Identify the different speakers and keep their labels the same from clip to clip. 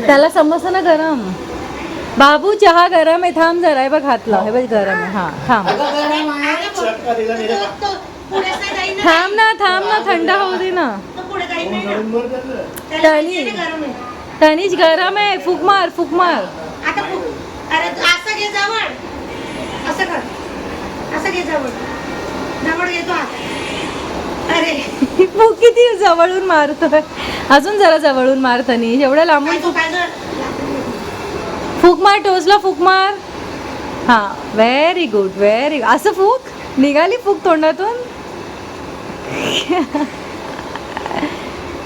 Speaker 1: त्याला समजतं ना गरम. बाबू चहा गरम आहे, थांब जरा. हे बघ हातला, हे बघ गरम आहे. हा थांब थांब ना थंड होऊ दे ना. तनीज गरम आहे. फुक मार. फुक किती जवळून मारतोय. अजून जरा जवळून मार तनीज. एवढं लांबून फुक मार. टोचला फुक मार. हा व्हेरी गुड. असं फुक. निघाली फुक तोंडातून.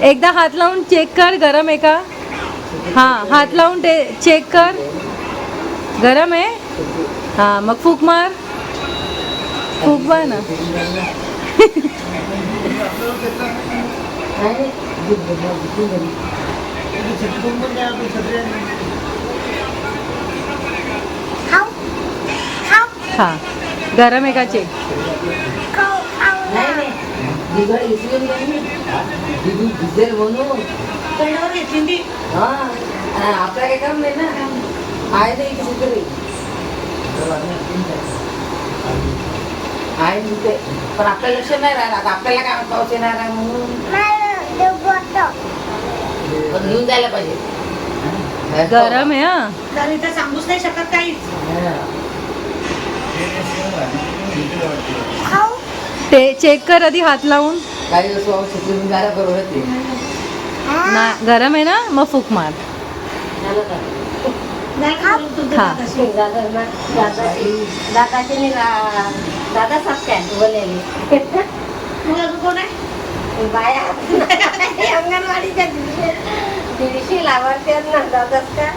Speaker 1: एकदा हात लावून चेक कर गरम आहे का. हा हात लावून चेक कर. गरम आहे. हा मग फुक मार. फुक मार ना. हा गरम आहे का चेक.
Speaker 2: आपला काय काम नाही ना. आहे नाही आहे म्हणते, पण आपलं लक्ष नाही राहिलं. आता आपल्याला काय पाऊस येणार आहे म्हणून पण घेऊन जायला पाहिजे.
Speaker 1: गरम आहे. हा
Speaker 3: तर इथं सांगूच नाही शकत काहीच.
Speaker 1: ते चेक कर आधी हात लावून.
Speaker 2: काही शिकून जायला बरोबर ते
Speaker 1: ना. गरम आहे ना मग फुक मार.
Speaker 2: दादा सांगते बोललेली
Speaker 3: कोण आहे
Speaker 2: बाया अंगणवाडीच्या दिवशी लाभार्थी ना दादाच का